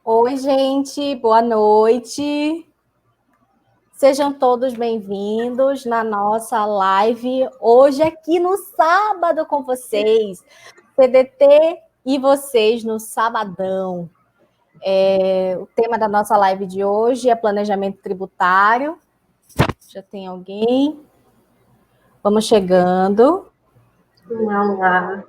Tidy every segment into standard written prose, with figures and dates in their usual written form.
Oi, gente, boa noite. Sejam todos bem-vindos na nossa live hoje aqui no sábado com vocês. PDT e vocês no sabadão. O tema da nossa live de hoje é planejamento tributário. Já tem alguém? Vamos chegando. Olá.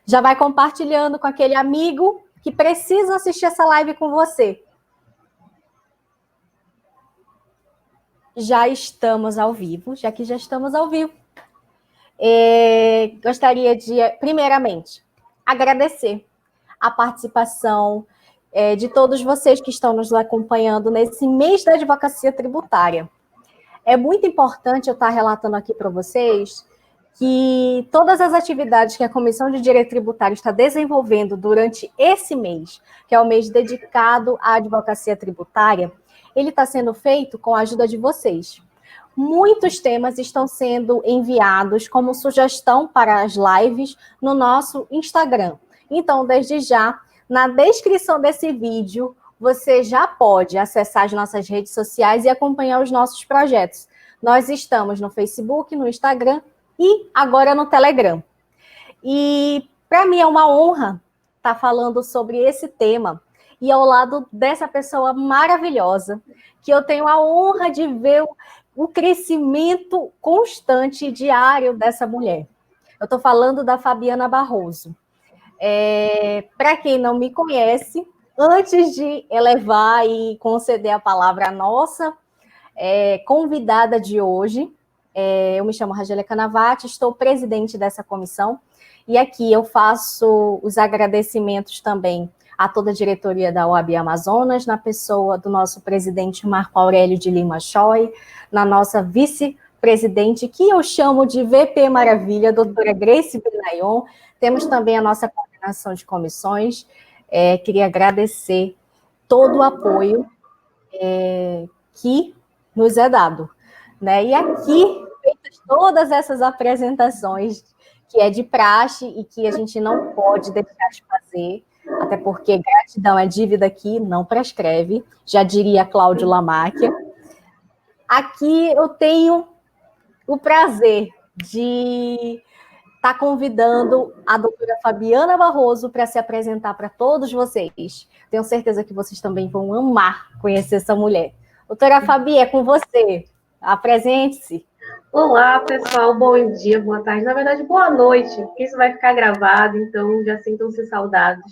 Já vai compartilhando com aquele amigo que precisa assistir essa live com você. Já estamos ao vivo. Gostaria de, primeiramente, agradecer a participação de todos vocês que estão nos acompanhando nesse mês da advocacia tributária. É muito importante eu estar relatando aqui para vocês que todas as atividades que a Comissão de Direito Tributário está desenvolvendo durante esse mês, que é o mês dedicado à advocacia tributária, ele está sendo feito com a ajuda de vocês. Muitos temas estão sendo enviados como sugestão para as lives no nosso Instagram. Então, desde já, na descrição desse vídeo, você já pode acessar as nossas redes sociais e acompanhar os nossos projetos. Nós estamos no Facebook, no Instagram e agora no Telegram. E para mim é uma honra estar falando sobre esse tema e ao lado dessa pessoa maravilhosa, que eu tenho a honra de ver o crescimento constante e diário dessa mulher. Eu estou falando da Fabiana Barroso. Para quem não me conhece, antes de elevar e conceder a palavra à nossa convidada de hoje, eu me chamo Ragélia Canavati, estou presidente dessa comissão, e aqui eu faço os agradecimentos também a toda a diretoria da OAB Amazonas, na pessoa do nosso presidente Marco Aurélio de Lima Choi, na nossa vice-presidente, que eu chamo de VP Maravilha, doutora Grace Benayon. Temos também a nossa coordenação de comissões. Queria agradecer todo o apoio que nos é dado. Né? E aqui, feitas todas essas apresentações, que é de praxe e que a gente não pode deixar de fazer, até porque gratidão é dívida aqui, não prescreve, já diria Cláudio Lamáquia. Aqui eu tenho o prazer de estar convidando a doutora Fabiana Barroso para se apresentar para todos vocês. Tenho certeza que vocês também vão amar conhecer essa mulher. Doutora Fabi, é com você. Apresente-se. Olá, pessoal. Bom dia, boa tarde. Na verdade, boa noite, porque isso vai ficar gravado, então já sintam-se saudados.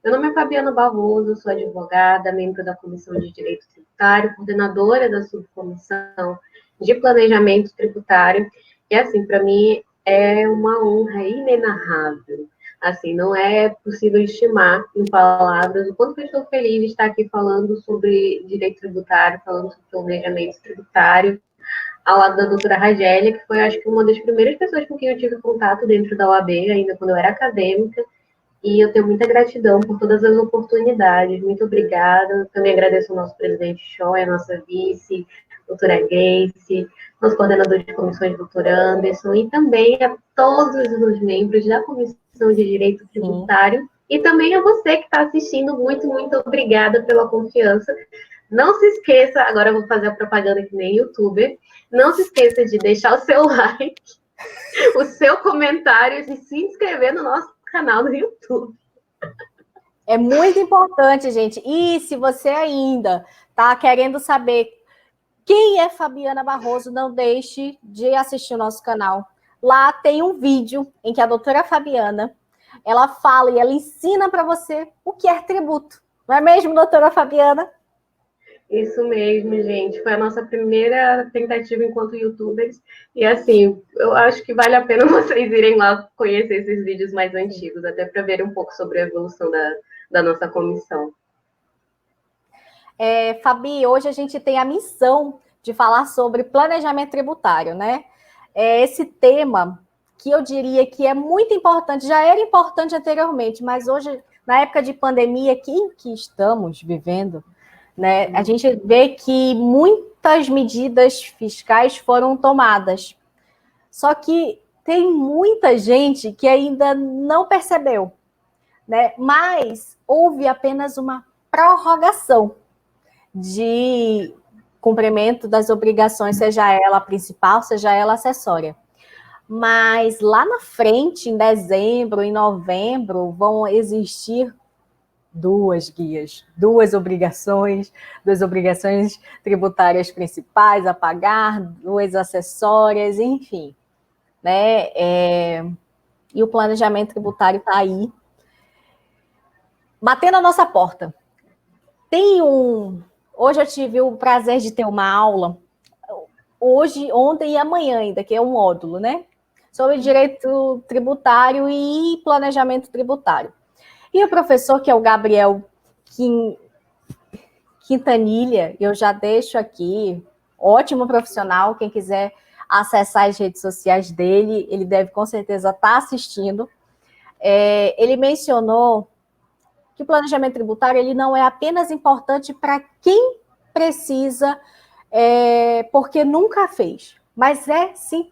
Meu nome é Fabiana Barroso, sou advogada, membro da Comissão de Direito Tributário, coordenadora da subcomissão de Planejamento Tributário. E, assim, para mim é uma honra inenarrável. Assim, não é possível estimar em palavras o quanto eu estou feliz de estar aqui falando sobre direito tributário, falando sobre planejamento tributário, ao lado da doutora Ragélia, que foi, acho que, uma das primeiras pessoas com quem eu tive contato dentro da OAB, ainda quando eu era acadêmica, e eu tenho muita gratidão por todas as oportunidades. Muito obrigada. Também agradeço ao nosso presidente Choi, a nossa vice, doutora Grace, nosso coordenador de comissões, doutor Anderson, e também a todos os membros da Comissão de Direito Tributário, e também a você que está assistindo. Muito, muito obrigada pela confiança. Não se esqueça, agora eu vou fazer a propaganda que nem youtuber, não se esqueça de deixar o seu like, o seu comentário e se inscrever no nosso canal no YouTube. É muito importante, gente. E se você ainda está querendo saber quem é Fabiana Barroso, não deixe de assistir o nosso canal. Lá tem um vídeo em que a doutora Fabiana, ela fala e ela ensina para você o que é tributo. Não é mesmo, doutora Fabiana? Isso mesmo, gente. Foi a nossa primeira tentativa enquanto youtubers. E, assim, eu acho que vale a pena vocês irem lá conhecer esses vídeos mais antigos, até para ver um pouco sobre a evolução da nossa comissão. Fabi, hoje a gente tem a missão de falar sobre planejamento tributário, né? Esse tema que eu diria que é muito importante, já era importante anteriormente, mas hoje, na época de pandemia que estamos vivendo, né, a gente vê que muitas medidas fiscais foram tomadas. Só que tem muita gente que ainda não percebeu, né? Mas houve apenas uma prorrogação de cumprimento das obrigações, seja ela principal, seja ela acessória. Mas lá na frente, em dezembro, em novembro, vão existir duas guias, duas obrigações tributárias principais a pagar, duas acessórias, enfim, né? E o planejamento tributário está aí, batendo a nossa porta. Hoje eu tive o prazer de ter uma aula, hoje, ontem e amanhã ainda, que é um módulo, né? Sobre direito tributário e planejamento tributário. E o professor, que é o Gabriel Quintanilha, eu já deixo aqui, ótimo profissional, quem quiser acessar as redes sociais dele, ele deve com certeza estar assistindo. Ele mencionou que o planejamento tributário ele não é apenas importante para quem precisa, porque nunca fez, mas sim,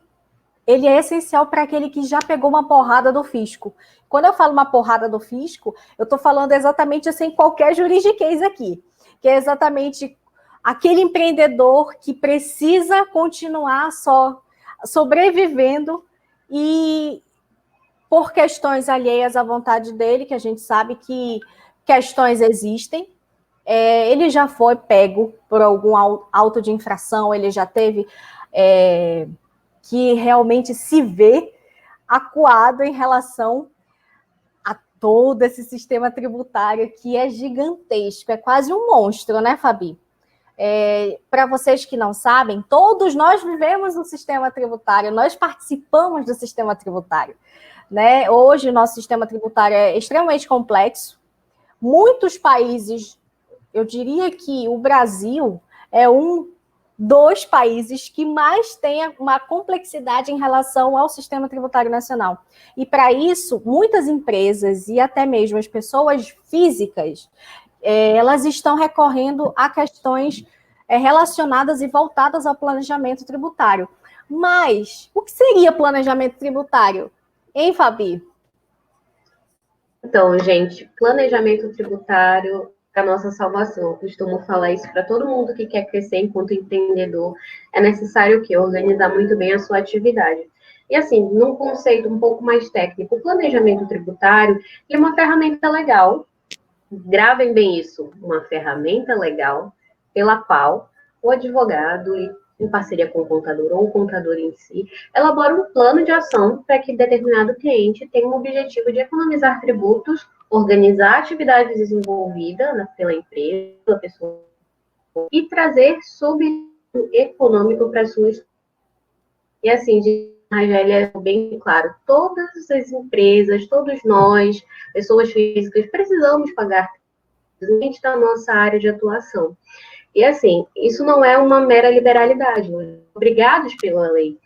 ele é essencial para aquele que já pegou uma porrada do fisco. Quando eu falo uma porrada do fisco, eu estou falando exatamente sem qualquer juridiquês aqui, que é exatamente aquele empreendedor que precisa continuar só sobrevivendo e por questões alheias à vontade dele, que a gente sabe que questões existem, ele já foi pego por algum auto de infração, ele já teve que realmente se vê acuado em relação a todo esse sistema tributário que é gigantesco, é quase um monstro, né, Fabi? Para vocês que não sabem, todos nós vivemos no sistema tributário, nós participamos do sistema tributário, né? Hoje o nosso sistema tributário é extremamente complexo, muitos países, eu diria que o Brasil é um dos países que mais tem uma complexidade em relação ao sistema tributário nacional. E para isso, muitas empresas e até mesmo as pessoas físicas, elas estão recorrendo a questões relacionadas e voltadas ao planejamento tributário. Mas o que seria planejamento tributário? Hein, Fabi? Então, gente, planejamento tributário é a nossa salvação. Eu costumo falar isso para todo mundo que quer crescer enquanto empreendedor. É necessário que organizar muito bem a sua atividade. E assim, num conceito um pouco mais técnico, o planejamento tributário é uma ferramenta legal. Gravem bem isso, uma ferramenta legal pela qual o advogado, em parceria com o contador ou o contador em si, elabora um plano de ação para que determinado cliente tenha um objetivo de economizar tributos, organizar a atividade desenvolvida pela empresa, pela pessoa, e trazer subsídio econômico para suas. E assim, Angélia, é bem claro, todas as empresas, todos nós, pessoas físicas, precisamos pagar tributos da nossa área de atuação. E assim, isso não é uma mera liberalidade, nós obrigados pela lei.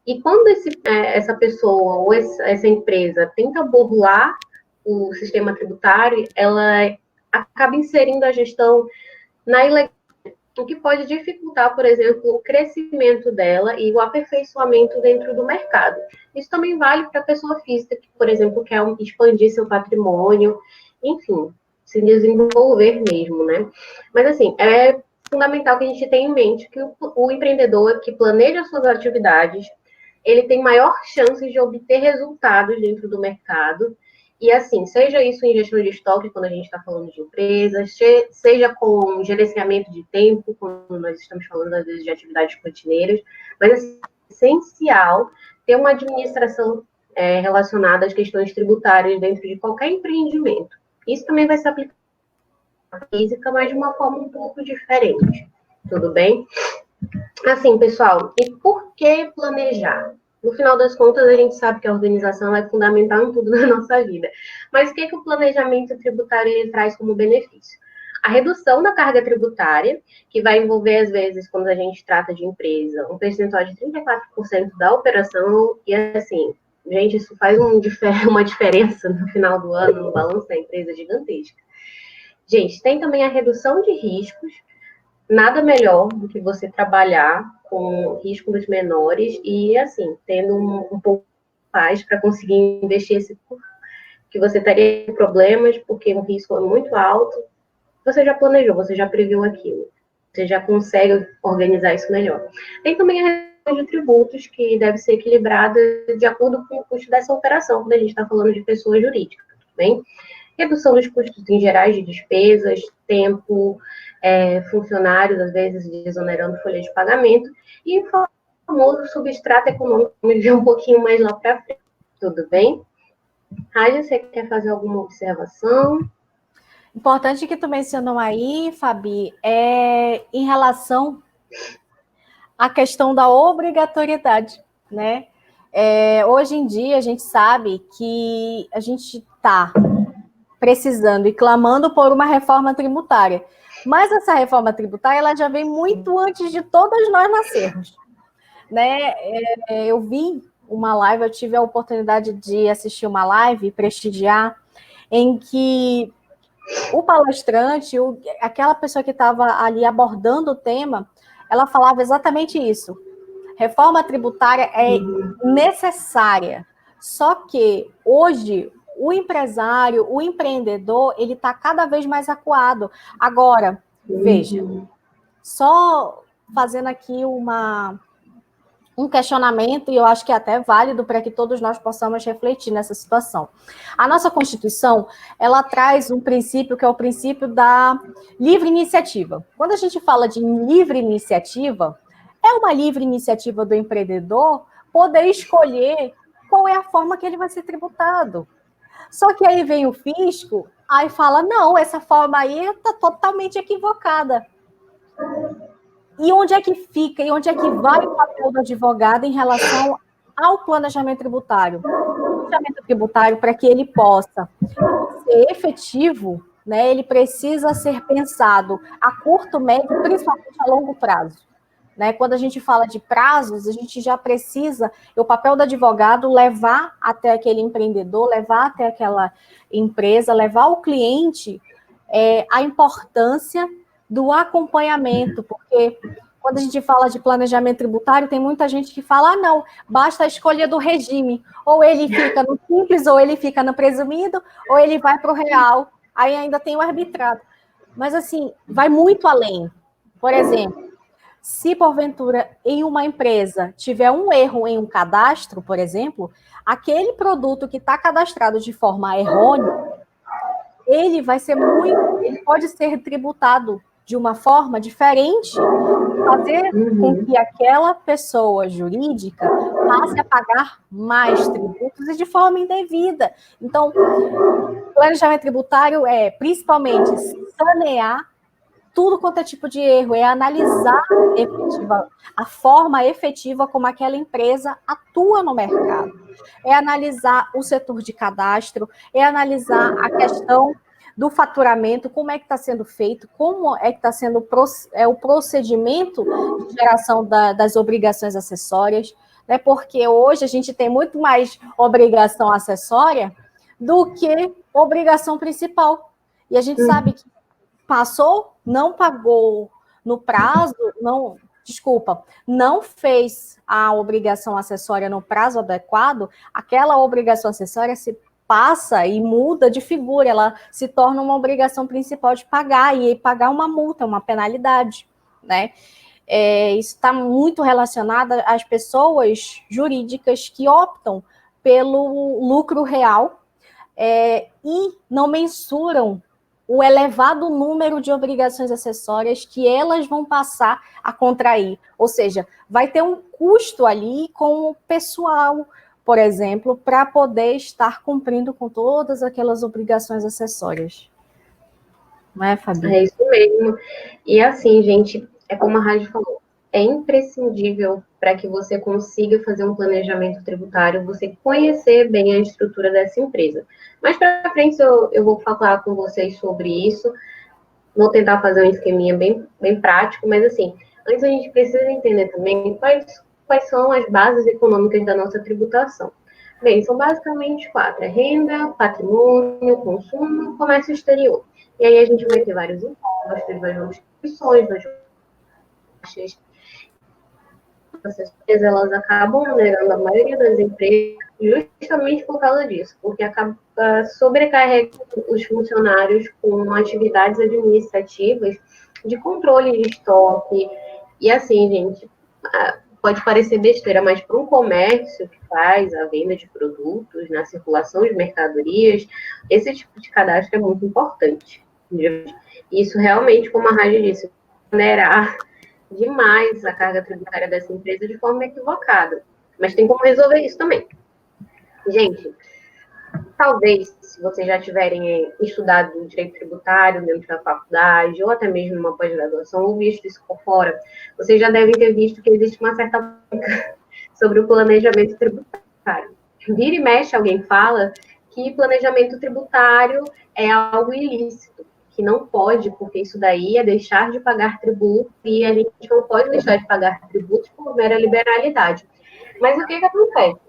E quando essa pessoa ou essa empresa tenta burlar o sistema tributário, ela acaba inserindo a gestão na ilegalidade, o que pode dificultar, por exemplo, o crescimento dela e o aperfeiçoamento dentro do mercado. Isso também vale para a pessoa física que, por exemplo, quer expandir seu patrimônio, enfim, se desenvolver mesmo, né? Mas assim, é fundamental que a gente tenha em mente que o empreendedor que planeja suas atividades, ele tem maior chance de obter resultados dentro do mercado. E assim, seja isso em gestão de estoque, quando a gente está falando de empresas, seja com gerenciamento de tempo, quando nós estamos falando, às vezes, de atividades rotineiras, mas assim, é essencial ter uma administração relacionada às questões tributárias dentro de qualquer empreendimento. Isso também vai se aplicar física, mas de uma forma um pouco diferente. Tudo bem? Assim, pessoal, e por que planejar? No final das contas, a gente sabe que a organização é fundamental em tudo na nossa vida. Mas o que o planejamento tributário ele traz como benefício? A redução da carga tributária, que vai envolver, às vezes, quando a gente trata de empresa, um percentual de 34% da operação, e assim, gente, isso faz uma diferença no final do ano, no balanço da empresa gigantesca. Gente, tem também a redução de riscos. Nada melhor do que você trabalhar com riscos menores e, assim, tendo um pouco de paz para conseguir investir esse que você teria problemas, porque o risco é muito alto, você já planejou, você já previu aquilo. Você já consegue organizar isso melhor. Tem também a redução de tributos, que deve ser equilibrada de acordo com o custo dessa operação, quando a gente está falando de pessoa jurídica, tudo bem? Redução dos custos em gerais de despesas, tempo, funcionários, às vezes, desonerando folha de pagamento, e o famoso substrato econômico, vamos ver um pouquinho mais lá para frente. Tudo bem? Rádia, você quer fazer alguma observação? Importante que tu mencionou aí, Fabi, é em relação à questão da obrigatoriedade, né? Hoje em dia, a gente sabe que a gente está precisando e clamando por uma reforma tributária. Mas essa reforma tributária ela já vem muito antes de todas nós nascermos, né? Eu vi uma live, eu tive a oportunidade de assistir uma live, prestigiar, em que o palestrante, aquela pessoa que estava ali abordando o tema, ela falava exatamente isso. Reforma tributária é necessária, só que hoje o empresário, o empreendedor, ele está cada vez mais acuado. Agora, veja, só fazendo aqui um questionamento, e eu acho que é até válido para que todos nós possamos refletir nessa situação. A nossa Constituição, ela traz um princípio que é o princípio da livre iniciativa. Quando a gente fala de livre iniciativa, é uma livre iniciativa do empreendedor poder escolher qual é a forma que ele vai ser tributado. Só que aí vem o fisco, aí fala, não, essa forma aí está totalmente equivocada. E onde é que fica, e onde é que vai o papel do advogado em relação ao planejamento tributário? O planejamento tributário, para que ele possa ser efetivo, né, ele precisa ser pensado a curto, médio, principalmente a longo prazo. Né? Quando a gente fala de prazos, a gente já precisa, o papel do advogado levar até aquele empreendedor, levar até aquela empresa, levar o cliente a importância do acompanhamento, porque quando a gente fala de planejamento tributário, tem muita gente que fala, não, basta a escolha do regime, ou ele fica no simples, ou ele fica no presumido, ou ele vai para o real, aí ainda tem o arbitrado. Mas, assim, vai muito além. Por exemplo, se porventura em uma empresa tiver um erro em um cadastro, por exemplo, aquele produto que está cadastrado de forma errônea, ele pode ser tributado de uma forma diferente, fazer com que aquela pessoa jurídica passe a pagar mais tributos e de forma indevida. Então, o planejamento tributário é, principalmente, sanear tudo quanto é tipo de erro, é analisar a forma efetiva como aquela empresa atua no mercado. É analisar o setor de cadastro, é analisar a questão do faturamento, como é que está sendo feito, como é que está sendo o procedimento de geração das obrigações acessórias, né? Porque hoje a gente tem muito mais obrigação acessória do que obrigação principal. E a gente sabe que passou, não pagou no prazo, não fez a obrigação acessória no prazo adequado, aquela obrigação acessória se passa e muda de figura, ela se torna uma obrigação principal de pagar, e pagar uma multa, uma penalidade, né? Isso está muito relacionado às pessoas jurídicas que optam pelo lucro real e não mensuram o elevado número de obrigações acessórias que elas vão passar a contrair. Ou seja, vai ter um custo ali com o pessoal, por exemplo, para poder estar cumprindo com todas aquelas obrigações acessórias. Não é, Fabi? É isso mesmo. E assim, gente, é como a Rádio falou, é imprescindível para que você consiga fazer um planejamento tributário, você conhecer bem a estrutura dessa empresa. Mais para frente eu vou falar com vocês sobre isso, vou tentar fazer um esqueminha bem, bem prático, mas assim, antes a gente precisa entender também quais são as bases econômicas da nossa tributação. Bem, são basicamente 4, renda, patrimônio, consumo, comércio exterior. E aí a gente vai ter vários impostos, várias instituições, várias taxas. Essas empresas, elas acabam onerando a maioria das empresas justamente por causa disso, porque acaba sobrecarregando os funcionários com atividades administrativas de controle de estoque. E assim, gente, pode parecer besteira, mas para um comércio que faz a venda de produtos, na circulação de mercadorias, esse tipo de cadastro é muito importante. Isso realmente, como a Rádio disse, onerar demais a carga tributária dessa empresa de forma equivocada. Mas tem como resolver isso também. Gente, talvez, se vocês já tiverem estudado direito tributário dentro da faculdade, ou até mesmo numa pós-graduação, ou visto isso por fora, vocês já devem ter visto que existe uma certa sobre o planejamento tributário. Vira e mexe, alguém fala que planejamento tributário é algo ilícito, que não pode, porque isso daí é deixar de pagar tributo, e a gente não pode deixar de pagar tributos por mera liberalidade. Mas o que acontece?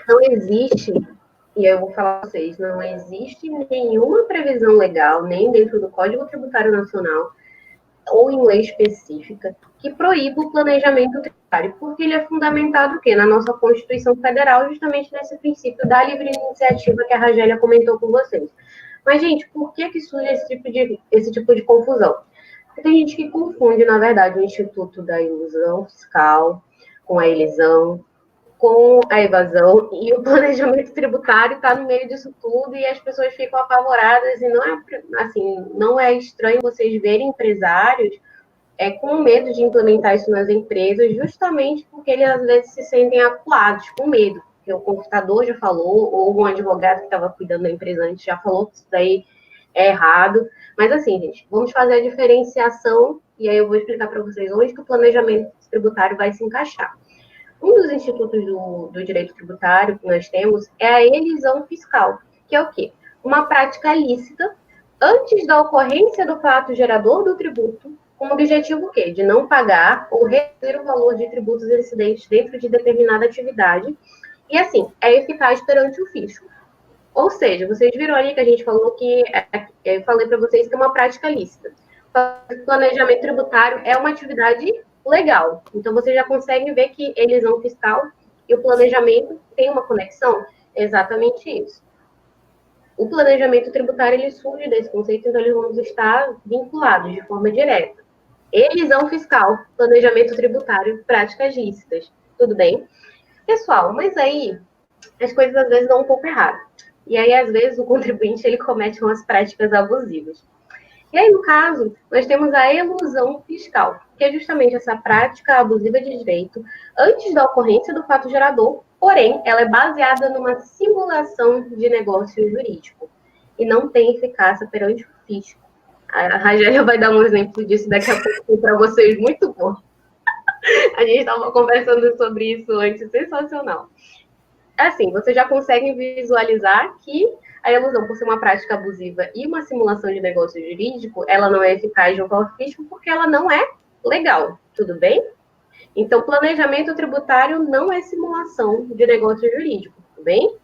Não existe, e eu vou falar para vocês, não existe nenhuma previsão legal, nem dentro do Código Tributário Nacional, ou em lei específica, que proíba o planejamento tributário, porque ele é fundamentado o quê? Na nossa Constituição Federal, justamente nesse princípio da livre iniciativa que a Ragélia comentou com vocês. Mas, gente, por que surge esse tipo de confusão? Porque tem gente que confunde, na verdade, o Instituto da Ilusão Fiscal com a elisão, com a evasão, e o planejamento tributário está no meio disso tudo, e as pessoas ficam apavoradas, e não é assim, não é estranho vocês verem empresários com medo de implementar isso nas empresas, justamente porque eles às vezes se sentem acuados, com medo, porque o computador já falou, ou um advogado que estava cuidando da empresa antes já falou que isso daí é errado. Mas assim, gente, vamos fazer a diferenciação, e aí eu vou explicar para vocês onde que o planejamento tributário vai se encaixar. Um dos institutos do direito tributário que nós temos é a elisão fiscal, que é o quê? Uma prática lícita antes da ocorrência do fato gerador do tributo, com o objetivo o quê? De não pagar ou reduzir o valor de tributos incidentes dentro de determinada atividade. E assim, é eficaz perante o fisco. Ou seja, vocês viram ali que a gente falou que, eu falei para vocês que é uma prática lícita. O planejamento tributário é uma atividade legal. Então, você já consegue ver que elisão fiscal e o planejamento têm uma conexão? É exatamente isso. O planejamento tributário, ele surge desse conceito, então eles vão estar vinculados de forma direta. Elisão fiscal, planejamento tributário, práticas lícitas. Tudo bem? Pessoal, mas aí as coisas às vezes dão um pouco errado. E aí, às vezes, o contribuinte ele comete umas práticas abusivas. E aí, no caso, nós temos a elusão fiscal, que é justamente essa prática abusiva de direito antes da ocorrência do fato gerador, porém, ela é baseada numa simulação de negócio jurídico e não tem eficácia perante o fisco. A Ragélia vai dar um exemplo disso daqui a pouco para vocês, muito bom. A gente estava conversando sobre isso antes, sensacional. Assim, vocês já conseguem visualizar que a elusão, por ser uma prática abusiva e uma simulação de negócio jurídico, ela não é eficaz junto ao fisco porque ela não é legal, tudo bem? Então, planejamento tributário não é simulação de negócio jurídico, tudo bem?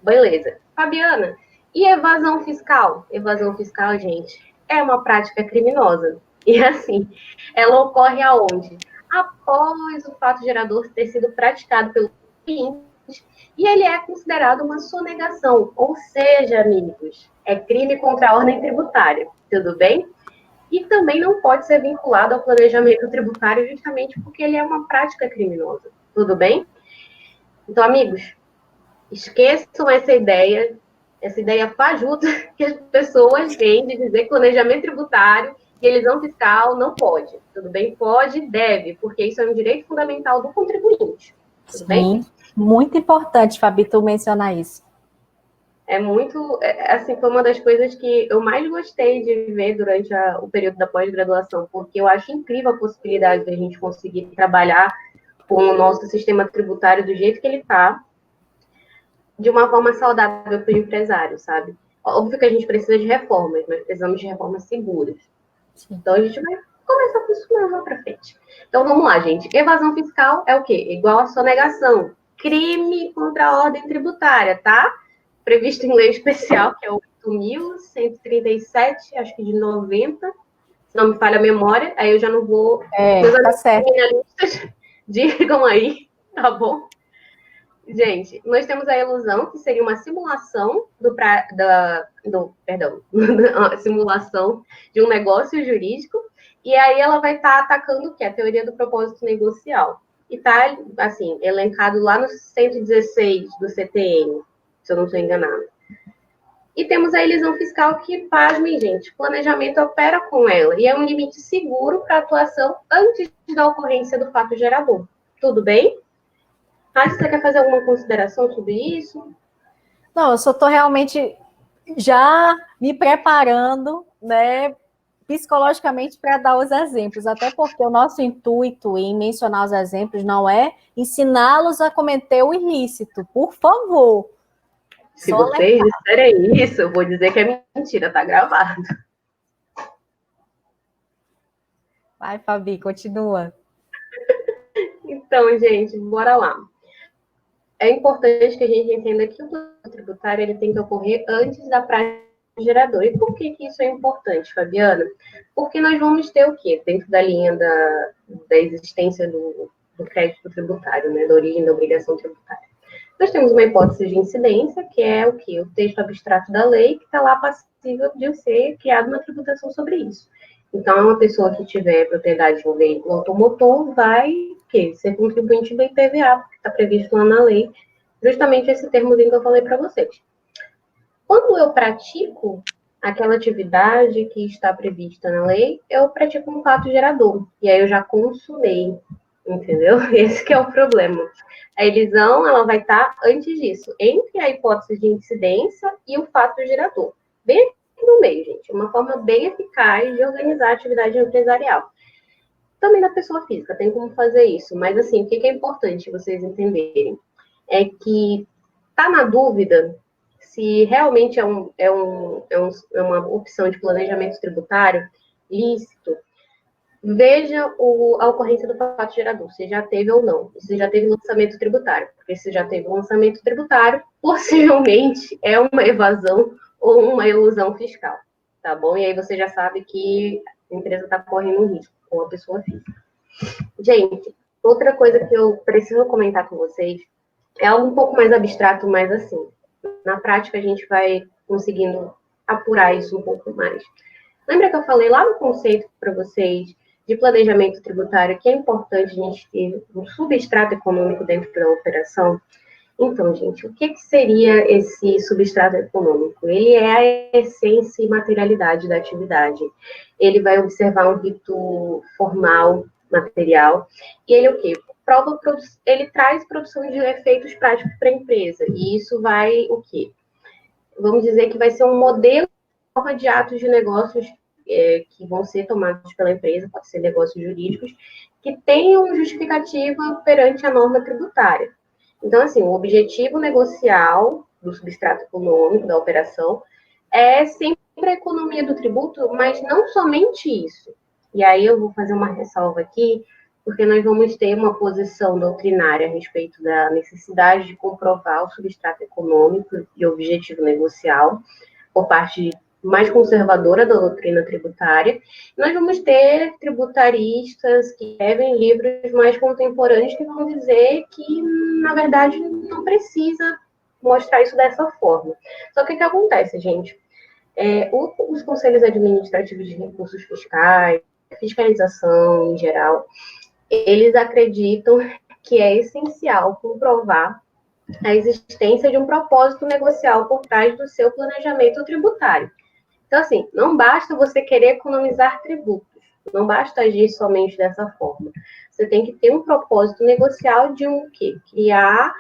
Beleza. Fabiana, e evasão fiscal? Evasão fiscal, gente, é uma prática criminosa. E assim, ela ocorre aonde? Após o fato gerador ter sido praticado pelo cliente, e ele é considerado uma sonegação, ou seja, amigos, é crime contra a ordem tributária, tudo bem? E também não pode ser vinculado ao planejamento tributário justamente porque ele é uma prática criminosa, tudo bem? Então, amigos, esqueçam essa ideia fajuta que as pessoas têm de dizer que planejamento tributário e elisão fiscal não pode, tudo bem? Pode, deve, porque isso é um direito fundamental do contribuinte, tudo bem? Muito importante, Fabi, tu mencionar isso. É muito, assim, foi uma das coisas que eu mais gostei de ver durante o período da pós-graduação, porque eu acho incrível a possibilidade de a gente conseguir trabalhar com o nosso sistema tributário do jeito que ele está, de uma forma saudável para o empresário, sabe? Óbvio que a gente precisa de reformas, mas precisamos de reformas seguras. Sim. Então, a gente vai começar com isso mesmo lá para frente. Então, vamos lá, gente. Evasão fiscal é o quê? Igual a sonegação. Crime contra a ordem tributária, tá? Previsto em lei especial, que é o 8.137, acho que de 90, se não me falha a memória, aí eu já não vou... Tá certo. Digam aí, tá bom? Gente, nós temos a ilusão, que seria uma simulação a simulação de um negócio jurídico, e aí ela vai estar atacando o quê? A teoria do propósito negocial. E está, assim, elencado lá no 116 do CTN, se eu não estou enganado. E temos a ilusão fiscal que, pasmem, gente, o planejamento opera com ela, e é um limite seguro para atuação antes da ocorrência do fato gerador. Tudo bem? Você quer fazer alguma consideração sobre isso? Não, eu só estou realmente já me preparando, né, psicologicamente para dar os exemplos, até porque o nosso intuito em mencionar os exemplos não é ensiná-los a cometer o ilícito, por favor. Se vocês disserem isso, eu vou dizer que é mentira, tá gravado. Vai, Fabi, continua. Então, gente, bora lá. É importante que a gente entenda que o plano tributário ele tem que ocorrer antes da prática geradora. E por que isso é importante, Fabiana? Porque nós vamos ter o quê? Dentro da linha da existência do crédito tributário, né? Da origem da obrigação tributária. Nós temos uma hipótese de incidência, que é o quê? O texto abstrato da lei, que está lá passível de ser criada uma tributação sobre isso. Então, uma pessoa que tiver propriedade de um veículo automotor vai ser contribuinte do IPVA, porque está previsto lá na lei, justamente esse termozinho que eu falei para vocês. Quando eu pratico aquela atividade que está prevista na lei, eu pratico um fato gerador, e aí eu já consumei, entendeu? Esse que é o problema. A elisão, ela vai estar antes disso, entre a hipótese de incidência e o fato gerador. Bem aqui no meio, gente. Uma forma bem eficaz de organizar a atividade empresarial. Também da pessoa física, tem como fazer isso. Mas, assim, o que é importante vocês entenderem? É que tá na dúvida se realmente é uma opção de planejamento tributário lícito, veja a ocorrência do fato gerador, se já teve ou não, se já teve lançamento tributário, porque se já teve lançamento tributário, possivelmente é uma evasão ou uma ilusão fiscal, tá bom? E aí você já sabe que a empresa está correndo um risco com a pessoa física. Gente, outra coisa que eu preciso comentar com vocês é algo um pouco mais abstrato, mas assim, na prática a gente vai conseguindo apurar isso um pouco mais. Lembra que eu falei lá no conceito para vocês de planejamento tributário que é importante a gente ter um substrato econômico dentro da operação? Então, gente, o que seria esse substrato econômico? Ele é a essência e materialidade da atividade. Ele vai observar um rito formal, material, e ele o quê? Ele traz produção de efeitos práticos para a empresa, e isso vai o quê? Vamos dizer que vai ser um modelo de atos de negócios que vão ser tomados pela empresa, pode ser negócios jurídicos, que tenham justificativa perante a norma tributária. Então, assim, o objetivo negocial do substrato econômico da operação é sempre a economia do tributo, mas não somente isso. E aí eu vou fazer uma ressalva aqui, porque nós vamos ter uma posição doutrinária a respeito da necessidade de comprovar o substrato econômico e objetivo negocial por parte mais conservadora da doutrina tributária. Nós vamos ter tributaristas que escrevem livros mais contemporâneos que vão dizer que, na verdade, não precisa mostrar isso dessa forma. Só que o que acontece, gente? Os conselhos administrativos de recursos fiscais, fiscalização em geral, eles acreditam que é essencial comprovar a existência de um propósito negocial por trás do seu planejamento tributário. Então, assim, não basta você querer economizar tributos, não basta agir somente dessa forma. Você tem que ter um propósito negocial de um quê? Criar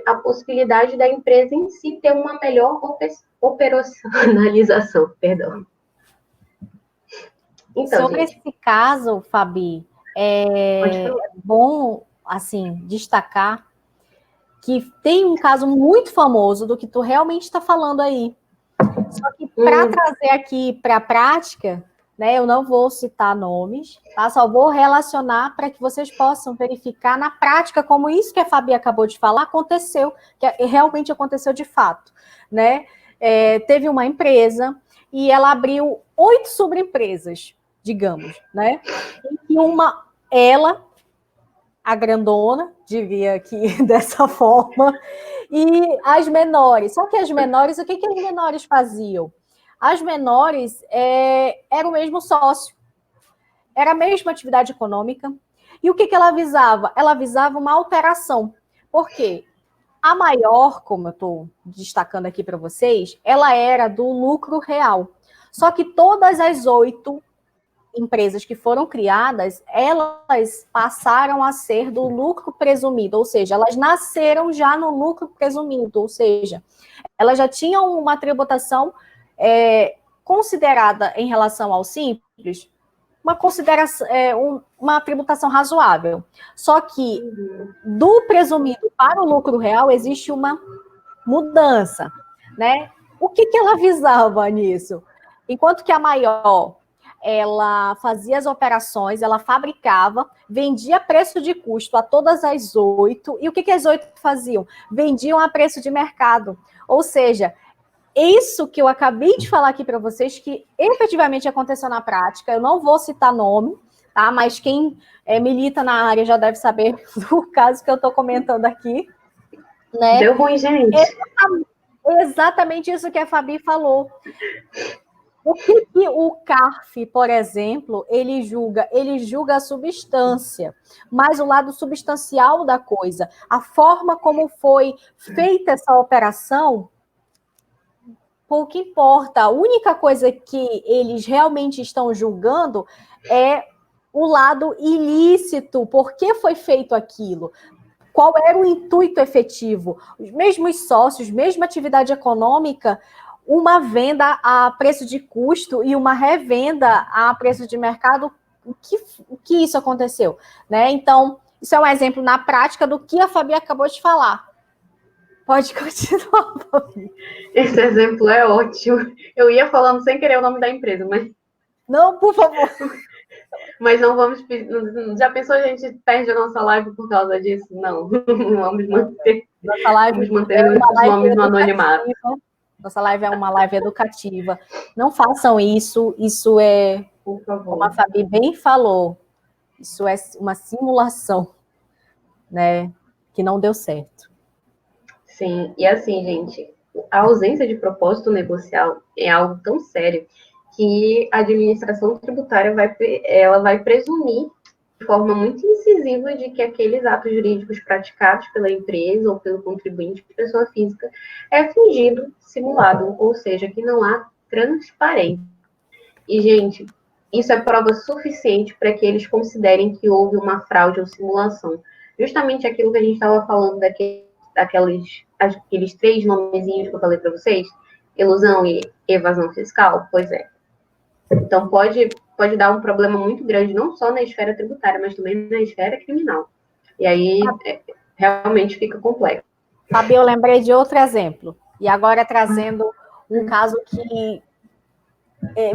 a possibilidade da empresa em si ter uma melhor operacionalização, perdão. Então, sobre esse caso, Fabi, é bom, assim, destacar que tem um caso muito famoso do que tu realmente está falando aí. Só que para trazer aqui para a prática, né, eu não vou citar nomes, tá? Só vou relacionar para que vocês possam verificar na prática como isso que a Fabi acabou de falar aconteceu, que realmente aconteceu de fato, né? Teve uma empresa e ela abriu 8 subempresas, digamos, né? E ela a grandona, diria que dessa forma, e as menores. Só que as menores, o que as menores faziam? As menores era o mesmo sócio, era a mesma atividade econômica. E o que ela avisava? Ela avisava uma alteração. Por quê? A maior, como eu estou destacando aqui para vocês, ela era do lucro real. Só que todas as 8 empresas que foram criadas, elas passaram a ser do lucro presumido, ou seja, elas nasceram já no lucro presumido, ou seja, elas já tinham uma tributação considerada em relação ao simples, uma tributação razoável. Só que do presumido para o lucro real existe uma mudança, né? O que ela visava nisso? Enquanto que a maior, ela fazia as operações, ela fabricava, vendia a preço de custo a todas as 8, e o que as 8 faziam? Vendiam a preço de mercado. Ou seja, isso que eu acabei de falar aqui para vocês, que efetivamente aconteceu na prática, eu não vou citar nome, tá? Mas quem milita na área já deve saber do caso que eu estou comentando aqui. Né? Deu ruim, gente. Exatamente isso que a Fabi falou. O que o CARF, por exemplo, ele julga? Ele julga a substância, mas o lado substancial da coisa, a forma como foi feita essa operação, pouco importa. A única coisa que eles realmente estão julgando é o lado ilícito, por que foi feito aquilo? Qual era o intuito efetivo? Os mesmos sócios, mesma atividade econômica, uma venda a preço de custo e uma revenda a preço de mercado, o que isso aconteceu? Né? Então, isso é um exemplo na prática do que a Fabi acabou de falar. Pode continuar, Fabi. Esse exemplo é ótimo. Eu ia falando sem querer o nome da empresa, mas... Não, por favor. Mas não vamos... Já pensou a gente perde a nossa live por causa disso? Não. Vamos manter... Nossa live vamos manter os nomes no anonimato. Nossa live é uma live educativa. Não façam isso. Isso é, por favor, como a Fabi bem falou, isso é uma simulação, né? Que não deu certo. Sim, e assim, gente, a ausência de propósito negocial é algo tão sério que a administração tributária vai presumir de forma muito incisiva de que aqueles atos jurídicos praticados pela empresa ou pelo contribuinte, pessoa física, é fingido, simulado, ou seja, que não há transparência. E, gente, isso é prova suficiente para que eles considerem que houve uma fraude ou simulação. Justamente aquilo que a gente estava falando aqueles 3 nomezinhos que eu falei para vocês, ilusão e evasão fiscal, pois é. Então, pode dar um problema muito grande, não só na esfera tributária, mas também na esfera criminal. E aí, realmente fica complexo. Fabi, eu lembrei de outro exemplo. E agora trazendo um caso que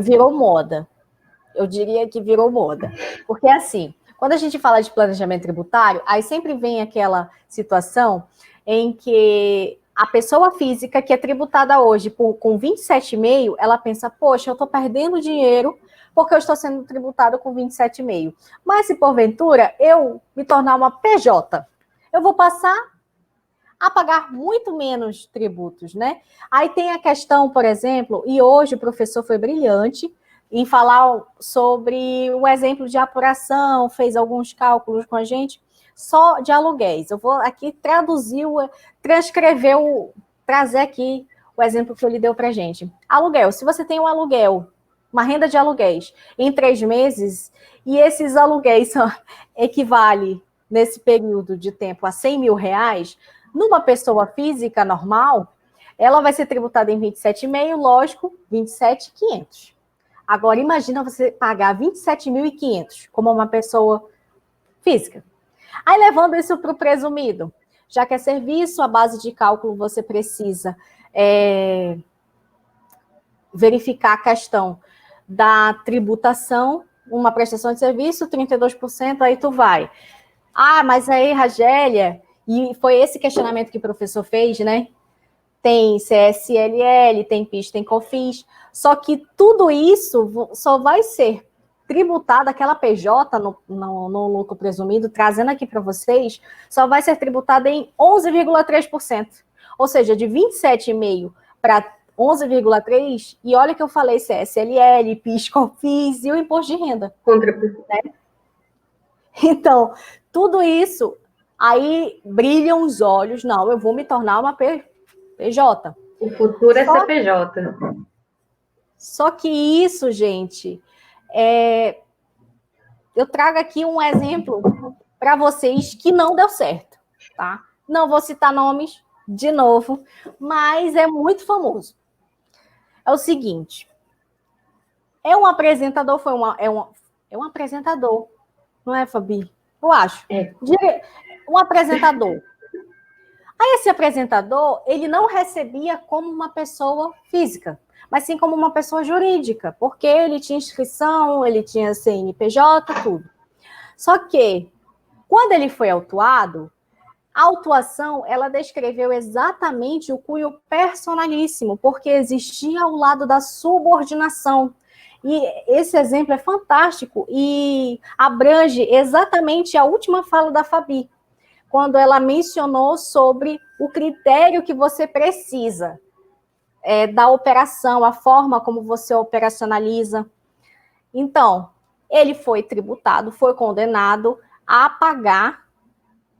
virou moda. Eu diria que virou moda. Porque, assim, quando a gente fala de planejamento tributário, aí sempre vem aquela situação em que a pessoa física que é tributada hoje com 27,5, ela pensa, poxa, eu estou perdendo dinheiro porque eu estou sendo tributado com 27,5. Mas se porventura eu me tornar uma PJ, eu vou passar a pagar muito menos tributos, né? Aí tem a questão, por exemplo, e hoje o professor foi brilhante em falar sobre o exemplo de apuração, fez alguns cálculos com a gente, só de aluguéis. Eu vou aqui trazer aqui o exemplo que ele deu para a gente. Aluguel, se você tem um aluguel, uma renda de aluguéis em 3 meses, e esses aluguéis equivale nesse período de tempo a R$100 mil, numa pessoa física normal, ela vai ser tributada em 27,5, lógico, 27.500. Agora, imagina você pagar 27.500 como uma pessoa física. Aí, levando isso para o presumido, já que é serviço, a base de cálculo você precisa verificar a questão da tributação, uma prestação de serviço, 32%, aí tu vai. Ah, mas aí, Ragélia, e foi esse questionamento que o professor fez, né? Tem CSLL, tem PIS, tem COFINS, só que tudo isso só vai ser tributada, aquela PJ no lucro presumido, trazendo aqui para vocês, só vai ser tributada em 11,3%. Ou seja, de 27,5% para 11,3%, e olha que eu falei CSLL, PIS, COFINS e o imposto de renda. Né? Então, tudo isso, aí brilham os olhos, não, eu vou me tornar uma PJ. O futuro é CPJ. Só que isso, gente, eu trago aqui um exemplo para vocês que não deu certo, tá? Não vou citar nomes de novo, mas é muito famoso. É o seguinte, é um apresentador, é um apresentador, não é, Fabi? Eu acho. Um apresentador. Aí esse apresentador, ele não recebia como uma pessoa física, mas sim como uma pessoa jurídica, porque ele tinha inscrição, ele tinha CNPJ, tudo. Só que, quando ele foi autuado, a autuação, ela descreveu exatamente o cunho personalíssimo, porque existia ao lado da subordinação. E esse exemplo é fantástico e abrange exatamente a última fala da Fabi, quando ela mencionou sobre o critério que você precisa da operação, a forma como você operacionaliza. Então, ele foi tributado, foi condenado a pagar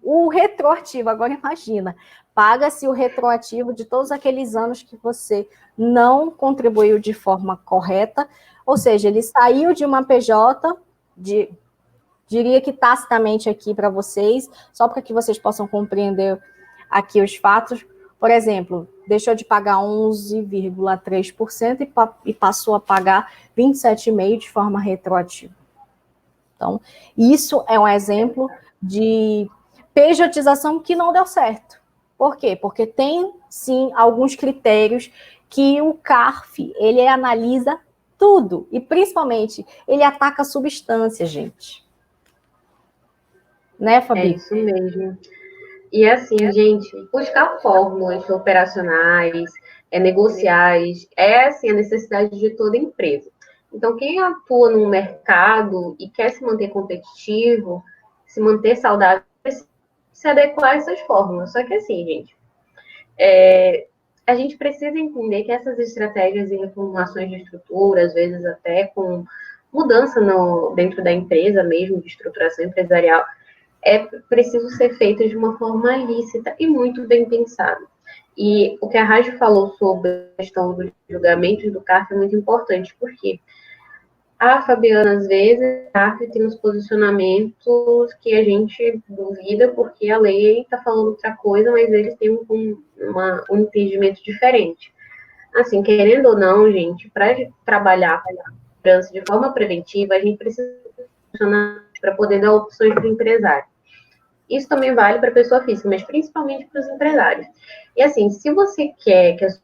o retroativo. Agora imagina, paga-se o retroativo de todos aqueles anos que você não contribuiu de forma correta, ou seja, ele saiu de uma PJ, diria que tacitamente aqui para vocês, só para que vocês possam compreender aqui os fatos. Por exemplo, deixou de pagar 11,3% e passou a pagar 27,5% de forma retroativa. Então, isso é um exemplo de pejotização que não deu certo. Por quê? Porque tem, sim, alguns critérios que o CARF, ele analisa tudo, e principalmente, ele ataca a substância, gente. Né, Fabi? É isso mesmo. E assim, gente, buscar fórmulas operacionais, negociais, é assim, a necessidade de toda empresa. Então, quem atua no mercado e quer se manter competitivo, se manter saudável, precisa se adequar a essas fórmulas. Só que assim, gente, a gente precisa entender que essas estratégias e reformulações de estrutura, às vezes até com mudança dentro da empresa mesmo, de estruturação empresarial, é preciso ser feita de uma forma lícita e muito bem pensada. E o que a Rádio falou sobre a questão dos julgamentos do CARF é muito importante, porque a Fabiana, às vezes, o CARF tem uns posicionamentos que a gente duvida, porque a lei está falando outra coisa, mas eles têm um entendimento diferente. Assim, querendo ou não, gente, para trabalhar com a segurança de forma preventiva, a gente precisa funcionar para poder dar opções para o empresário. Isso também vale para a pessoa física, mas principalmente para os empresários. E assim, se você quer que a se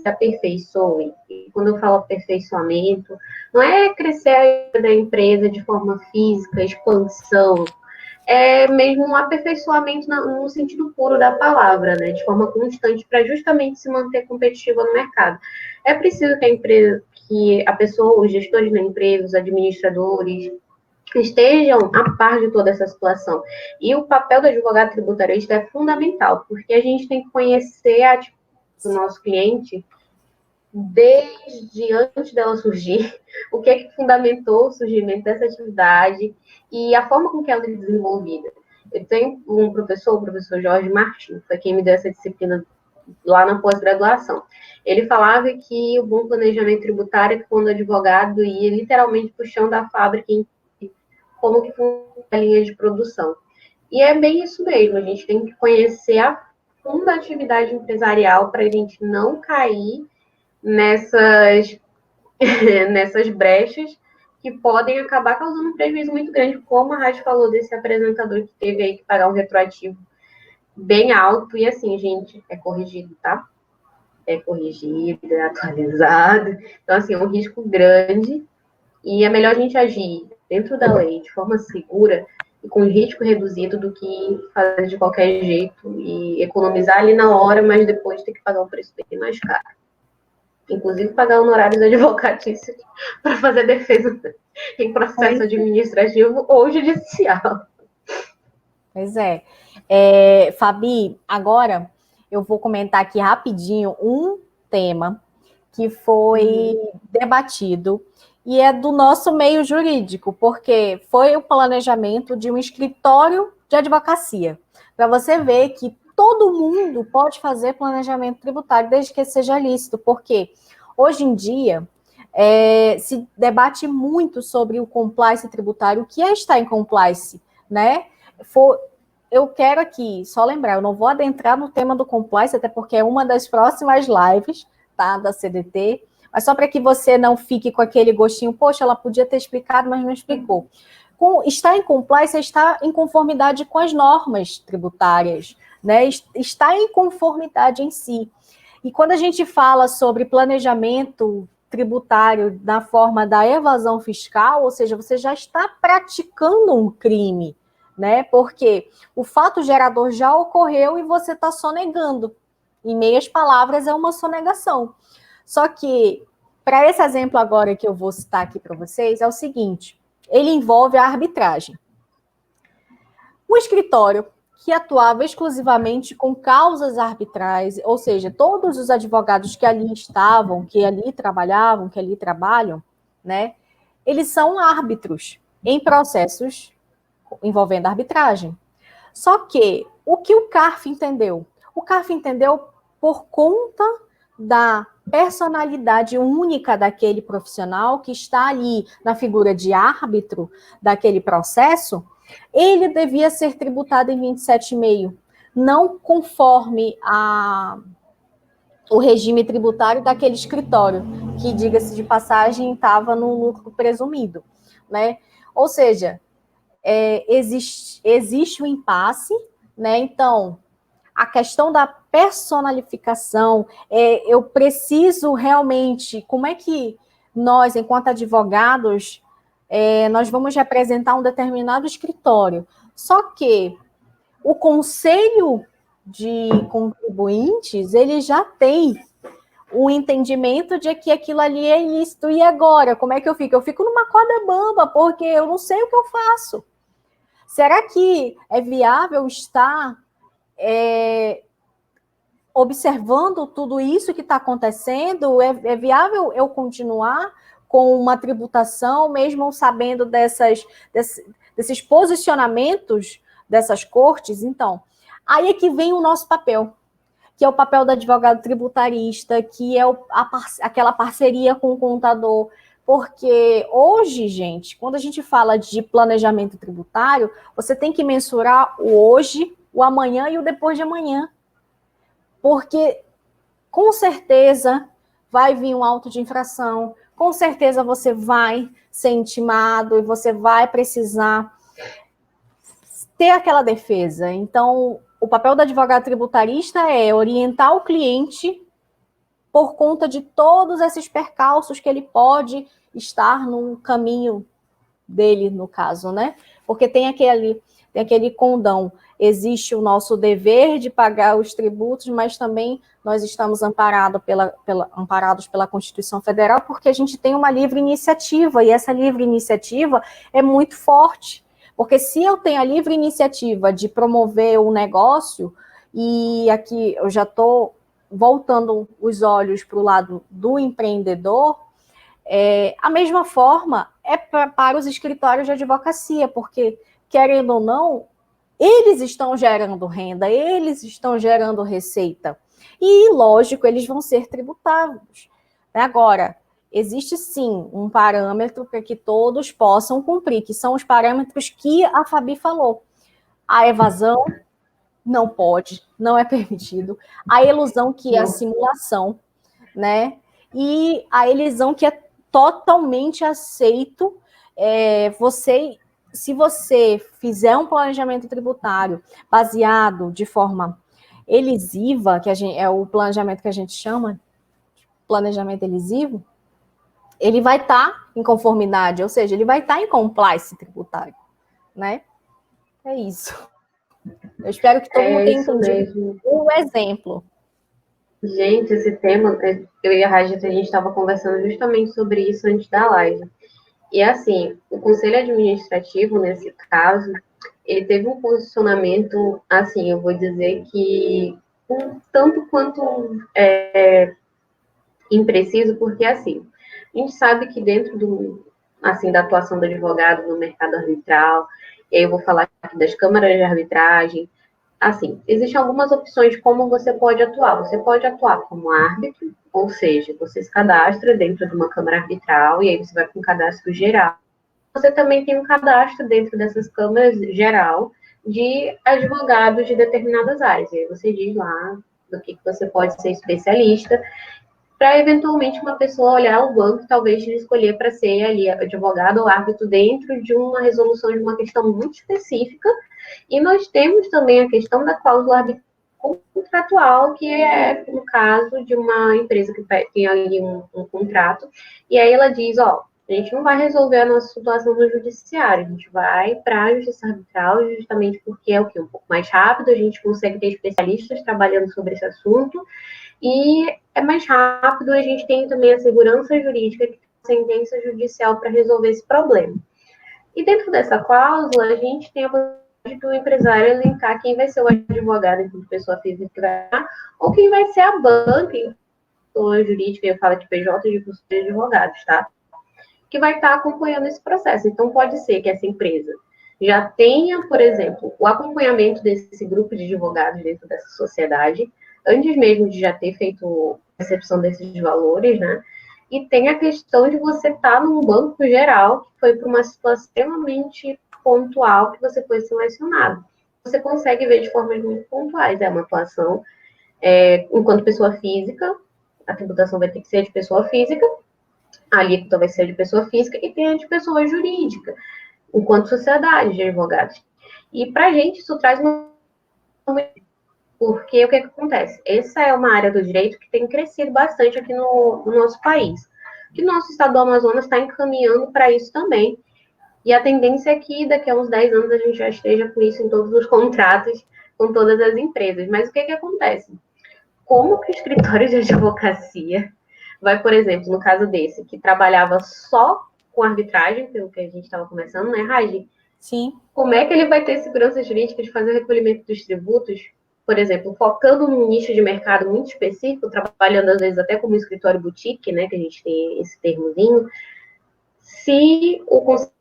aperfeiçoe, e quando eu falo aperfeiçoamento, não é crescer da empresa de forma física, expansão, é mesmo um aperfeiçoamento no sentido puro da palavra, né, de forma constante, para justamente se manter competitiva no mercado. É preciso que a empresa, que a pessoa, os gestores da empresa, os administradores, estejam a par de toda essa situação. E o papel do advogado tributarista é fundamental, porque a gente tem que conhecer a atitude do nosso cliente desde antes dela surgir, o que é que fundamentou o surgimento dessa atividade e a forma com que ela é desenvolvida. Eu tenho um professor, o professor Jorge Martins, foi quem me deu essa disciplina lá na pós-graduação. Ele falava que o bom planejamento tributário é quando o advogado ia literalmente para o chão da fábrica em como que funciona a linha de produção. E é bem isso mesmo, a gente tem que conhecer a fundo a atividade empresarial para a gente não cair nessas brechas que podem acabar causando um prejuízo muito grande, como a Rádio falou desse apresentador que teve aí que pagar um retroativo bem alto, e assim, gente, é corrigido, tá? É corrigido, é atualizado. Então, assim, é um risco grande, e é melhor a gente agir dentro da lei, de forma segura e com risco reduzido, do que fazer de qualquer jeito e economizar ali na hora, mas depois ter que pagar um preço bem mais caro. inclusive pagar honorários advocatícios para fazer defesa em processo administrativo ou judicial. Pois é. Fabi, agora eu vou comentar aqui rapidinho um tema que foi debatido e é do nosso meio jurídico, porque foi o planejamento de um escritório de advocacia. Para você ver que todo mundo pode fazer planejamento tributário, desde que seja lícito, porque hoje em dia se debate muito sobre o compliance tributário, o que é estar em compliance, né? Eu quero aqui só lembrar, eu não vou adentrar no tema do compliance, até porque é uma das próximas lives, tá, da CDT, mas só para que você não fique com aquele gostinho, poxa, ela podia ter explicado, mas não explicou. Estar em compliance é estar em conformidade com as normas tributárias, né? Estar em conformidade em si. E quando a gente fala sobre planejamento tributário na forma da evasão fiscal, ou seja, você já está praticando um crime, né? Porque o fato gerador já ocorreu e você está sonegando. Em meias palavras, é uma sonegação. Só que, para esse exemplo agora que eu vou citar aqui para vocês, é o seguinte: ele envolve a arbitragem. O escritório que atuava exclusivamente com causas arbitrais, ou seja, todos os advogados que ali estavam, que ali trabalhavam, que ali trabalham, né, eles são árbitros em processos envolvendo arbitragem. Só que o que o CARF entendeu? O CARF entendeu por conta da personalidade única daquele profissional que está ali na figura de árbitro daquele processo, ele devia ser tributado em 27,5, não conforme o regime tributário daquele escritório, que, diga-se de passagem, estava no lucro presumido, né? Ou seja, existe o impasse, né? Então, a questão da personalificação, eu preciso realmente, como é que nós, enquanto advogados, nós vamos representar um determinado escritório. Só que o conselho de contribuintes, ele já tem o entendimento de que aquilo ali é ilícito. E agora, como é que eu fico? Eu fico numa corda bamba, porque eu não sei o que eu faço. Será que é viável estar observando tudo isso que está acontecendo? É viável eu continuar com uma tributação, mesmo sabendo desses posicionamentos dessas cortes? Então, aí é que vem o nosso papel, que é o papel do advogado tributarista, que é aquela parceria com o contador. Porque hoje, gente, quando a gente fala de planejamento tributário, você tem que mensurar o hoje, o amanhã e o depois de amanhã. Porque, com certeza, vai vir um auto de infração, com certeza você vai ser intimado e você vai precisar ter aquela defesa. Então, o papel do advogado tributarista é orientar o cliente por conta de todos esses percalços que ele pode estar no caminho dele, no caso, né? Porque tem aquele condão. Existe o nosso dever de pagar os tributos, mas também nós estamos amparados pela Constituição Federal, porque a gente tem uma livre iniciativa, e essa livre iniciativa é muito forte. Porque se eu tenho a livre iniciativa de promover um negócio, e aqui eu já estou voltando os olhos para o lado do empreendedor, a mesma forma para os escritórios de advocacia, porque, querendo ou não, eles estão gerando renda, eles estão gerando receita. E, lógico, eles vão ser tributados. Agora, existe sim um parâmetro para que todos possam cumprir, que são os parâmetros que a Fabi falou. A evasão não pode, não é permitido. A elusão, que é a simulação, né? E a elisão, que é totalmente aceito. Se você fizer um planejamento tributário baseado de forma elisiva, que é o planejamento que a gente chama planejamento elisivo, ele vai estar em conformidade, ou seja, ele vai estar em compliance tributário, né? É isso. Eu espero que todo mundo tenha entendido o exemplo. Gente, esse tema, eu e a Rajita, a gente estava conversando justamente sobre isso antes da live. E assim, o conselho administrativo, nesse caso, ele teve um posicionamento, assim, eu vou dizer que um tanto quanto impreciso, porque assim, a gente sabe que dentro assim, da atuação do advogado no mercado arbitral, e aí eu vou falar aqui das câmaras de arbitragem, assim, existem algumas opções de como você pode atuar. Você pode atuar como árbitro, ou seja, você se cadastra dentro de uma câmara arbitral e aí você vai com um cadastro geral. Você também tem um cadastro dentro dessas câmaras geral de advogados de determinadas áreas. E aí você diz lá do que você pode ser especialista, para eventualmente uma pessoa olhar o banco e talvez te escolher para ser ali advogado ou árbitro dentro de uma resolução de uma questão muito específica. E nós temos também a questão da cláusula contratual, que é no caso de uma empresa que tem ali um contrato, e aí ela diz, ó, a gente não vai resolver a nossa situação no judiciário, a gente vai para a justiça arbitral, justamente porque é o que? Um pouco mais rápido, a gente consegue ter especialistas trabalhando sobre esse assunto, e é mais rápido, a gente tem também a segurança jurídica, que tem a sentença judicial para resolver esse problema. E dentro dessa cláusula, a gente tem a possibilidade do empresário elencar quem vai ser o advogado enquanto pessoa física que vai ou quem vai ser a banca, pessoa jurídica, eu falo de PJ de de advogados, tá? Que vai estar acompanhando esse processo. Então, pode ser que essa empresa já tenha, por exemplo, o acompanhamento desse grupo de advogados dentro dessa sociedade, antes mesmo de já ter feito a recepção desses valores, né? E tem a questão de você estar num banco geral, que foi para uma situação extremamente pontual que você foi selecionado. Você consegue ver de formas muito pontuais. É uma atuação enquanto pessoa física, a tributação vai ter que ser de pessoa física, a alíquota vai ser de pessoa física e tem a de pessoa jurídica, enquanto sociedade de advogados. E para a gente isso traz uma. Porque o que acontece? Essa é uma área do direito que tem crescido bastante aqui no nosso país. Que o nosso estado do Amazonas está encaminhando para isso também. E a tendência é que daqui a uns 10 anos a gente já esteja com isso em todos os contratos, com todas as empresas. Mas o que acontece? Como que o escritório de advocacia vai, por exemplo, no caso desse, que trabalhava só com arbitragem, pelo que a gente estava começando, né, Raji? Sim. Como é que ele vai ter segurança jurídica de fazer o recolhimento dos tributos, por exemplo, focando num nicho de mercado muito específico, trabalhando às vezes até como escritório boutique, né, que a gente tem esse termozinho, se o conceito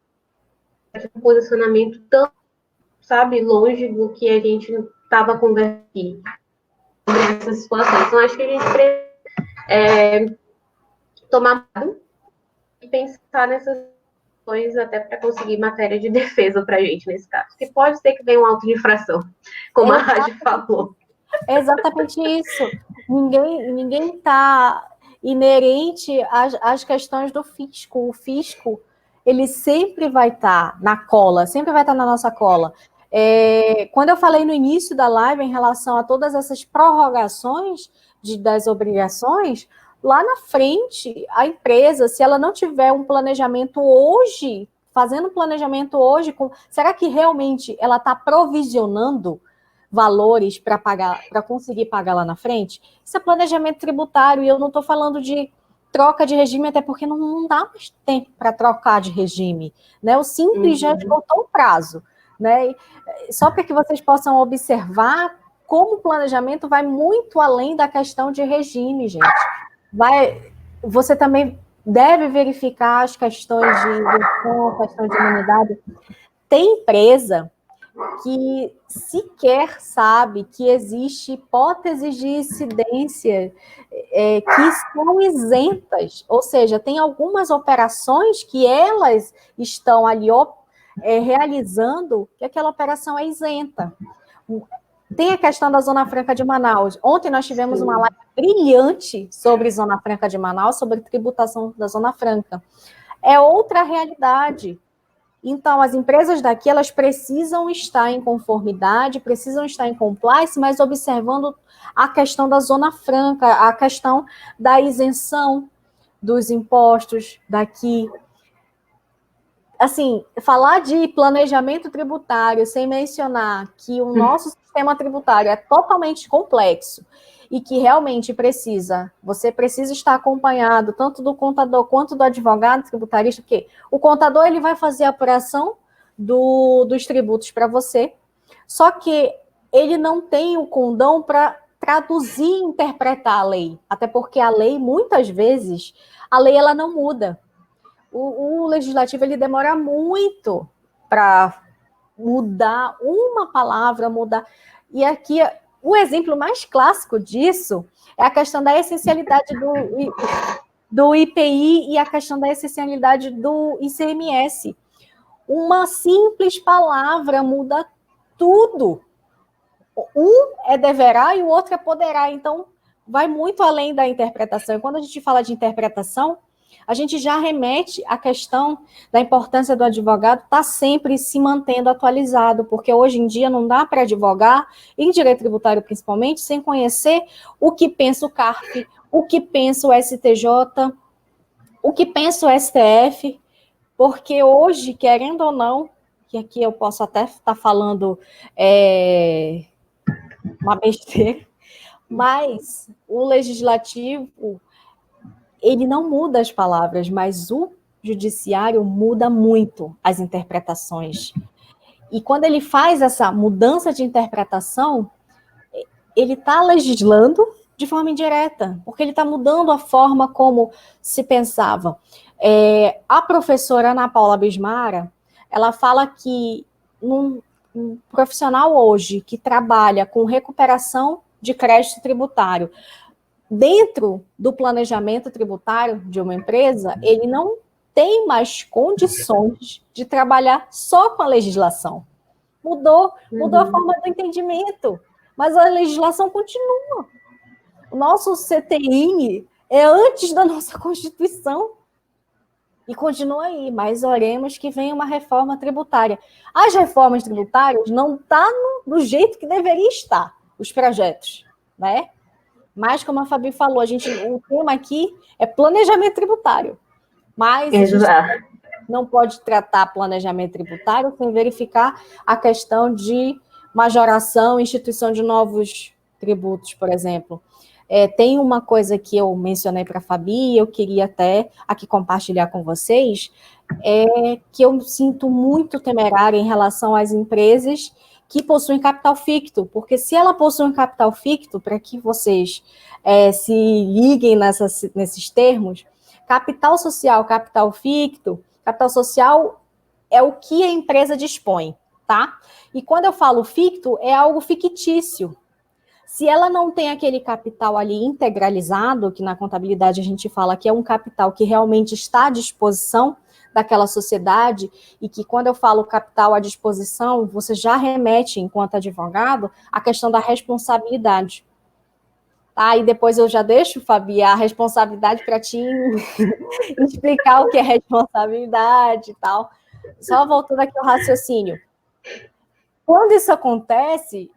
de posicionamento tão, sabe, longe do que a gente estava conversando aqui sobre essas situações. Então, acho que a gente precisa tomar e pensar nessas questões até para conseguir matéria de defesa para a gente nesse caso. Porque pode ser que venha uma auto-infração, como a Rádio falou. É exatamente isso. Ninguém está inerente às questões do fisco. O fisco, ele sempre vai estar na cola, sempre vai estar na nossa cola. Quando eu falei no início da live em relação a todas essas prorrogações das obrigações, lá na frente, a empresa, se ela não tiver um planejamento hoje, fazendo um planejamento hoje, será que realmente ela está provisionando valores para pagar, para conseguir pagar lá na frente? Isso é planejamento tributário, e eu não estou falando de troca de regime, até porque não dá mais tempo para trocar de regime, né? O Simples já esgotou o prazo, né? Só para que vocês possam observar como o planejamento vai muito além da questão de regime, gente. Você também deve verificar as questões de inversão, questão de imunidade. Tem empresa que sequer sabe que existe hipóteses de incidência que são isentas, ou seja, tem algumas operações que elas estão ali realizando que aquela operação é isenta. Tem a questão da Zona Franca de Manaus. Ontem nós tivemos uma live brilhante sobre Zona Franca de Manaus, sobre tributação da Zona Franca. É outra realidade. Então, as empresas daqui, elas precisam estar em conformidade, precisam estar em compliance, mas observando a questão da Zona Franca, a questão da isenção dos impostos daqui. assim, falar de planejamento tributário sem mencionar que o nosso sistema tributário é totalmente complexo e que realmente você precisa estar acompanhado tanto do contador quanto do advogado tributarista, porque o contador ele vai fazer a apuração dos tributos para você, só que ele não tem o condão para traduzir e interpretar a lei, até porque a lei, muitas vezes, a lei ela não muda. O legislativo ele demora muito para mudar uma palavra, mudar. E aqui, o exemplo mais clássico disso é a questão da essencialidade do IPI e a questão da essencialidade do ICMS. Uma simples palavra muda tudo. Um é deverá e o outro é poderá. Então, vai muito além da interpretação. E quando a gente fala de interpretação, a gente já remete à questão da importância do advogado estar sempre se mantendo atualizado, porque hoje em dia não dá para advogar, em direito tributário principalmente, sem conhecer o que pensa o CARF, o que pensa o STJ, o que pensa o STF, porque hoje, querendo ou não, que aqui eu posso até estar falando uma besteira, mas o legislativo ele não muda as palavras, mas o judiciário muda muito as interpretações. E quando ele faz essa mudança de interpretação, ele está legislando de forma indireta, porque ele está mudando a forma como se pensava. A professora Ana Paula Bismara, ela fala que um profissional hoje que trabalha com recuperação de crédito tributário, dentro do planejamento tributário de uma empresa, ele não tem mais condições de trabalhar só com a legislação. Mudou a forma do entendimento, mas a legislação continua. O nosso CTI é antes da nossa Constituição e continua aí, mas oremos que venha uma reforma tributária. As reformas tributárias não estão do jeito que deveria estar, os projetos, né? Mas, como a Fabi falou, o tema aqui é planejamento tributário. Mas a gente não pode tratar planejamento tributário sem verificar a questão de majoração, instituição de novos tributos, por exemplo. Tem uma coisa que eu mencionei para a Fabi, eu queria até aqui compartilhar com vocês, que eu sinto muito temerária em relação às empresas que possuem capital ficto, porque se ela possui um capital ficto, para que vocês se liguem nesses termos, capital social, capital ficto, capital social é o que a empresa dispõe, tá? E quando eu falo ficto, é algo fictício. Se ela não tem aquele capital ali integralizado, que na contabilidade a gente fala que é um capital que realmente está à disposição daquela sociedade, e que quando eu falo capital à disposição, você já remete, enquanto advogado, à questão da responsabilidade. Tá? E depois eu já deixo, Fabi, a responsabilidade para ti explicar o que é responsabilidade e tal. Só voltando aqui ao raciocínio. Quando isso acontece,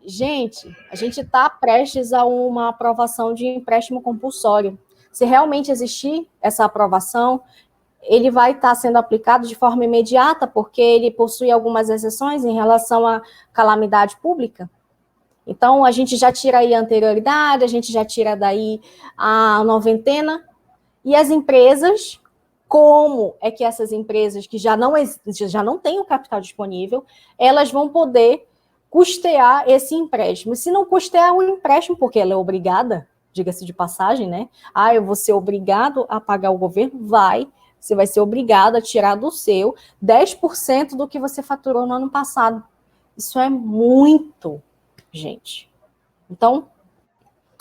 a gente está prestes a uma aprovação de empréstimo compulsório. Se realmente existir essa aprovação, ele vai estar sendo aplicado de forma imediata, porque ele possui algumas exceções em relação à calamidade pública. Então, a gente já tira aí a anterioridade, a gente já tira daí a noventena, e as empresas, como é que essas empresas que já não têm o capital disponível, elas vão poder custear esse empréstimo. Se não custear o empréstimo, porque ela é obrigada, diga-se de passagem, né? Eu vou ser obrigado a pagar o governo? Você vai ser obrigado a tirar do seu 10% do que você faturou no ano passado. Isso é muito, gente. Então,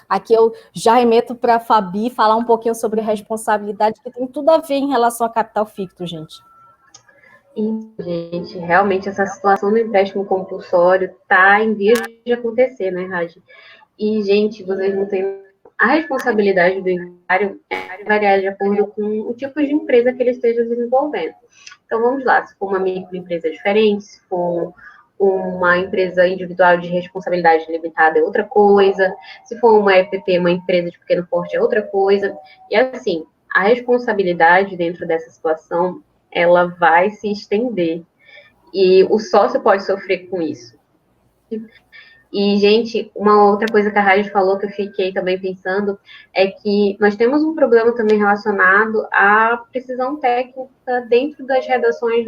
aqui eu já remeto para a Fabi falar um pouquinho sobre responsabilidade, que tem tudo a ver em relação a capital ficto, gente. Gente, realmente essa situação do empréstimo compulsório está em vias de acontecer, né, Raj? E, gente, vocês não têm... A responsabilidade do empresário varia de acordo com o tipo de empresa que ele esteja desenvolvendo. Então, vamos lá, se for uma microempresa diferente, se for uma empresa individual de responsabilidade limitada é outra coisa, se for uma EPP, uma empresa de pequeno porte é outra coisa, e assim, a responsabilidade dentro dessa situação, ela vai se estender. E o sócio pode sofrer com isso. E, gente, uma outra coisa que a Raíssa falou que eu fiquei também pensando é que nós temos um problema também relacionado à precisão técnica dentro das redações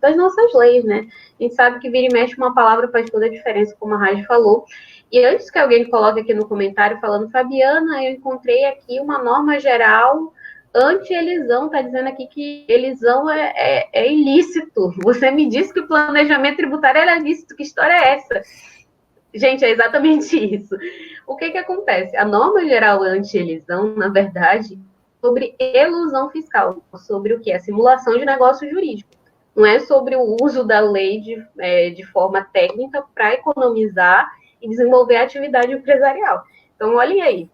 das nossas leis, né? A gente sabe que vira e mexe uma palavra faz toda a diferença, como a Raíssa falou. E antes que alguém coloque aqui no comentário falando, Fabiana, eu encontrei aqui uma norma geral anti-elisão, está dizendo aqui que elisão é ilícito. Você me disse que o planejamento tributário é ilícito, que história é essa? Gente, é exatamente isso. O que acontece? A norma geral anti-elisão, na verdade, sobre elusão fiscal, sobre o que? A simulação de negócio jurídico. Não é sobre o uso da lei de forma técnica para economizar e desenvolver a atividade empresarial. Então, olhem aí,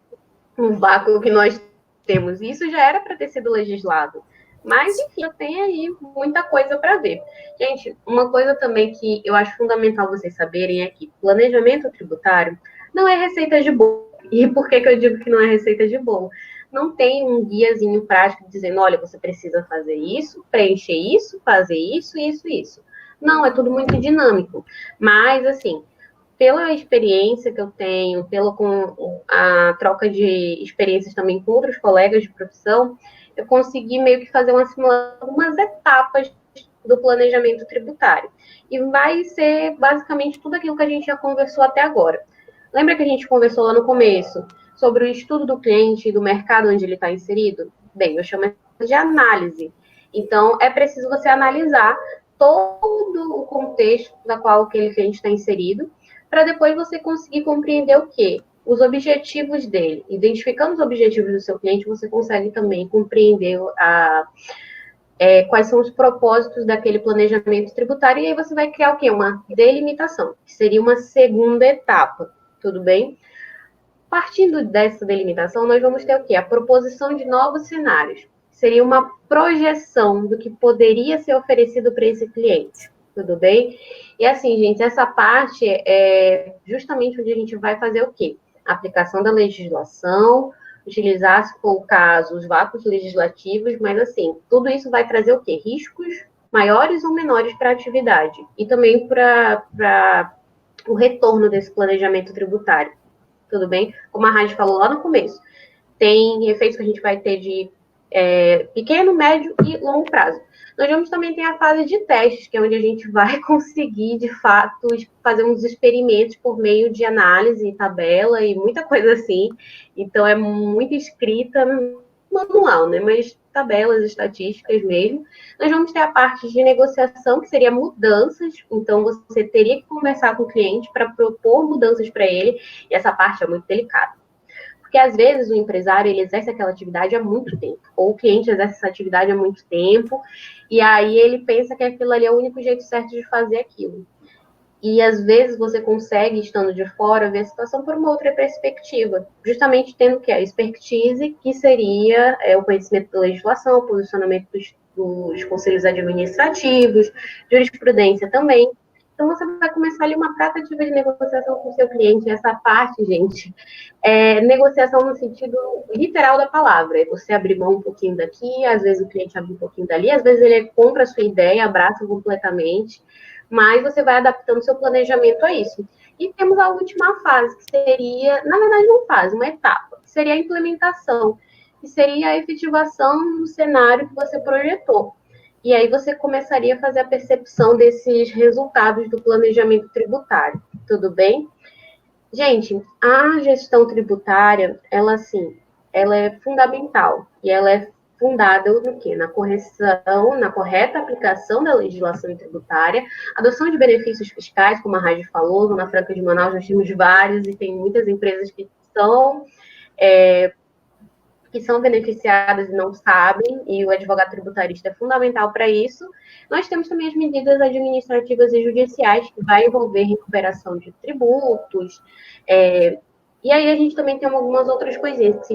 um vácuo que nós temos. Isso já era para ter sido legislado. Mas, enfim, tem aí muita coisa para ver. Gente, uma coisa também que eu acho fundamental vocês saberem é que planejamento tributário não é receita de bolo. E por que eu digo que não é receita de bolo? Não tem um guiazinho prático dizendo, olha, você precisa fazer isso, preencher isso, fazer isso, isso, isso. Não, é tudo muito dinâmico. Mas, assim, pela experiência que eu tenho, com a troca de experiências também com outros colegas de profissão, eu consegui meio que fazer algumas etapas do planejamento tributário. E vai ser basicamente tudo aquilo que a gente já conversou até agora. Lembra que a gente conversou lá no começo sobre o estudo do cliente e do mercado onde ele está inserido? Bem, eu chamo de análise. Então, é preciso você analisar todo o contexto da qual aquele cliente está inserido, para depois você conseguir compreender o quê? Os objetivos dele. Identificando os objetivos do seu cliente, você consegue também compreender quais são os propósitos daquele planejamento tributário, e aí você vai criar o quê? Uma delimitação, que seria uma segunda etapa, tudo bem? Partindo dessa delimitação, nós vamos ter o quê? A proposição de novos cenários. Seria uma projeção do que poderia ser oferecido para esse cliente, tudo bem? E assim, gente, essa parte é justamente onde a gente vai fazer o quê? A aplicação da legislação, utilizar, se for o caso, os vácuos legislativos, mas assim, tudo isso vai trazer o quê? Riscos maiores ou menores para a atividade e também para o retorno desse planejamento tributário, tudo bem? Como a Rádio falou lá no começo, tem efeitos que a gente vai ter de pequeno, médio e longo prazo. Nós vamos também ter a fase de testes, que é onde a gente vai conseguir, de fato, fazer uns experimentos por meio de análise, tabela e muita coisa assim. Então, é muita escrita manual, né? Mas tabelas, estatísticas mesmo. Nós vamos ter a parte de negociação, que seria mudanças. Então, você teria que conversar com o cliente para propor mudanças para ele. E essa parte é muito delicada. Porque, às vezes, o empresário, ele exerce aquela atividade há muito tempo, ou o cliente exerce essa atividade há muito tempo, e aí ele pensa que aquilo ali é o único jeito certo de fazer aquilo. E, às vezes, você consegue, estando de fora, ver a situação por uma outra perspectiva, justamente tendo que a expertise, que seria o conhecimento da legislação, o posicionamento dos conselhos administrativos, jurisprudência também. Então, você vai começar ali uma tratativa de negociação com o seu cliente. Essa parte, gente, é negociação no sentido literal da palavra. É você abrir mão um pouquinho daqui, às vezes o cliente abre um pouquinho dali, às vezes ele compra a sua ideia, abraça completamente, mas você vai adaptando o seu planejamento a isso. E temos a última fase, que seria, na verdade, não fase, uma etapa, que seria a implementação, que seria a efetivação do cenário que você projetou. E aí você começaria a fazer a percepção desses resultados do planejamento tributário, tudo bem? Gente, a gestão tributária, ela é fundamental e ela é fundada no quê? Na correção, na correta aplicação da legislação tributária, adoção de benefícios fiscais, como a Raji falou, na Franca de Manaus nós temos vários e tem muitas empresas que são beneficiadas e não sabem, e o advogado tributarista é fundamental para isso. Nós temos também as medidas administrativas e judiciais, que vai envolver recuperação de tributos, e aí a gente também tem algumas outras coisinhas,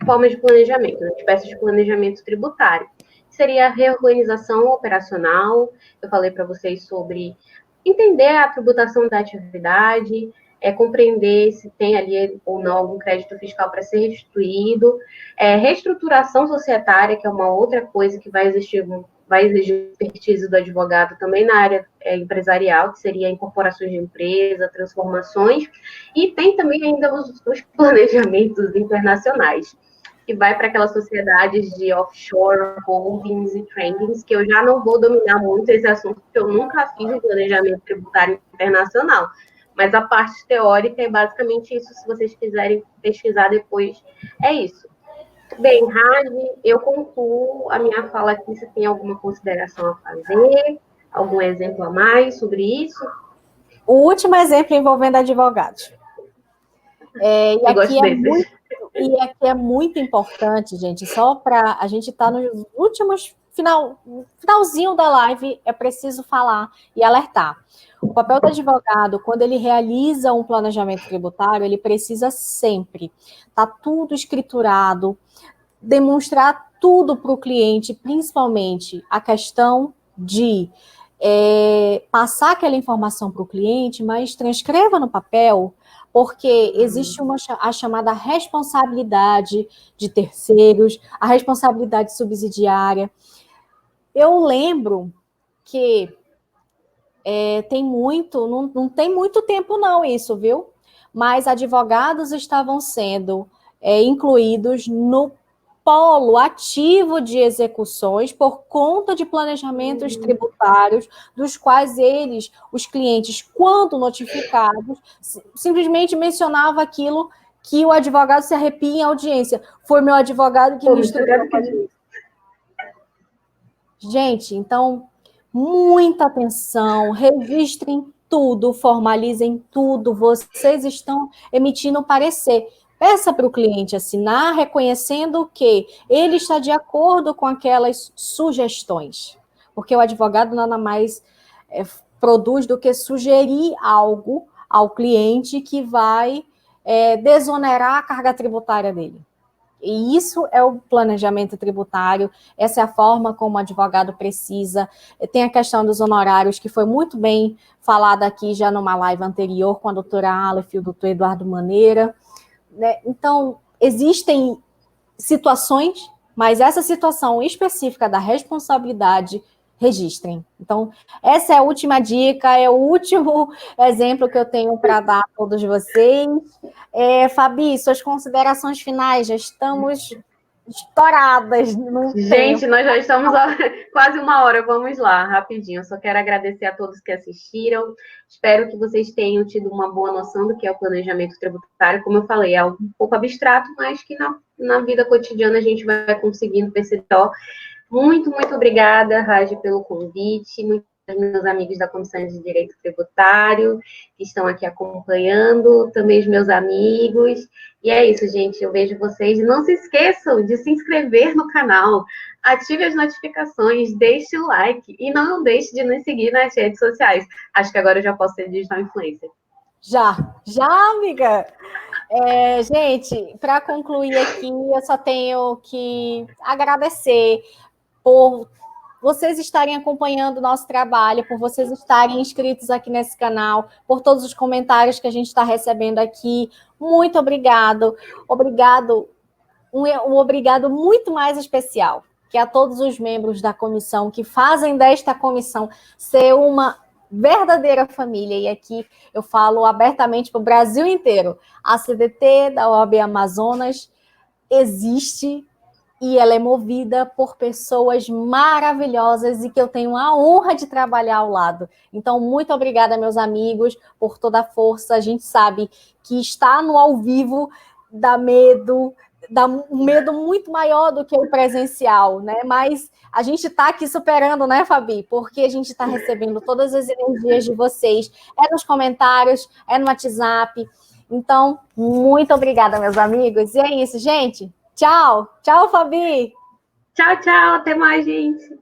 formas de planejamento, né, espécies de planejamento tributário. Seria a reorganização operacional, eu falei para vocês sobre entender a tributação da atividade, compreender se tem ali ou não algum crédito fiscal para ser restituído, reestruturação societária, que é uma outra coisa que vai vai exigir expertise do advogado também na área empresarial, que seria incorporações de empresa, transformações, e tem também ainda os planejamentos internacionais, que vai para aquelas sociedades de offshore, holdings e trendings, que eu já não vou dominar muito esse assunto, porque eu nunca fiz um planejamento tributário internacional. Mas a parte teórica é basicamente isso, se vocês quiserem pesquisar depois, é isso. Bem, Raj, eu concluo a minha fala aqui, se tem alguma consideração a fazer, algum exemplo a mais sobre isso? O último exemplo envolvendo advogados. Eu gosto desses. E aqui é muito importante, gente, só para a gente estar nos últimos finalzinho da live, é preciso falar e alertar. O papel do advogado, quando ele realiza um planejamento tributário, ele precisa sempre estar tudo escriturado, demonstrar tudo para o cliente, principalmente a questão de passar aquela informação para o cliente, mas transcreva no papel, porque existe a chamada responsabilidade de terceiros, a responsabilidade subsidiária. Eu lembro que não tem muito tempo não isso, viu? Mas advogados estavam sendo incluídos no polo ativo de execuções por conta de planejamentos tributários, dos quais eles, os clientes, quando notificados, simplesmente mencionava aquilo que o advogado se arrepia em audiência. Foi meu advogado que me instruiu. Gente, então, muita atenção, registrem tudo, formalizem tudo, vocês estão emitindo parecer. Peça para o cliente assinar, reconhecendo que ele está de acordo com aquelas sugestões. Porque o advogado nada mais produz do que sugerir algo ao cliente que vai desonerar a carga tributária dele. E isso é o planejamento tributário, essa é a forma como o advogado precisa. Tem a questão dos honorários, que foi muito bem falada aqui já numa live anterior com a doutora Aleph e o doutor Eduardo Maneira. Então, existem situações, mas essa situação específica da responsabilidade, registrem. Então, essa é a última dica, é o último exemplo que eu tenho para dar a todos vocês. Fabi, suas considerações finais, já estamos estouradas no Gente, tempo. nós já estamos quase uma hora, vamos lá, rapidinho. Eu só quero agradecer a todos que assistiram. Espero que vocês tenham tido uma boa noção do que é o planejamento tributário. Como eu falei, é algo um pouco abstrato, mas que na vida cotidiana a gente vai conseguindo perceber. Muito, muito obrigada, Raj, pelo convite. Muitos meus amigos da Comissão de Direito Tributário que estão aqui acompanhando, também os meus amigos. E é isso, gente. Eu vejo vocês. Não se esqueçam de se inscrever no canal, ative as notificações, deixe o like e não deixe de nos seguir nas redes sociais. Acho que agora eu já posso ser digital influencer. Já, amiga. Gente, para concluir aqui, eu só tenho que agradecer por vocês estarem acompanhando o nosso trabalho, por vocês estarem inscritos aqui nesse canal, por todos os comentários que a gente está recebendo aqui. Muito obrigado. Um obrigado muito mais especial, que a todos os membros da comissão que fazem desta comissão ser uma verdadeira família. E aqui eu falo abertamente para o Brasil inteiro. A CDT da OAB Amazonas existe e ela é movida por pessoas maravilhosas e que eu tenho a honra de trabalhar ao lado. Então, muito obrigada, meus amigos, por toda a força. A gente sabe que estar no ao vivo dá um medo muito maior do que o presencial, né? Mas a gente está aqui superando, né, Fabi? Porque a gente está recebendo todas as energias de vocês. É nos comentários, é no WhatsApp. Então, muito obrigada, meus amigos. E é isso, gente. Tchau. Tchau, Fabi. Tchau, tchau. Até mais, gente.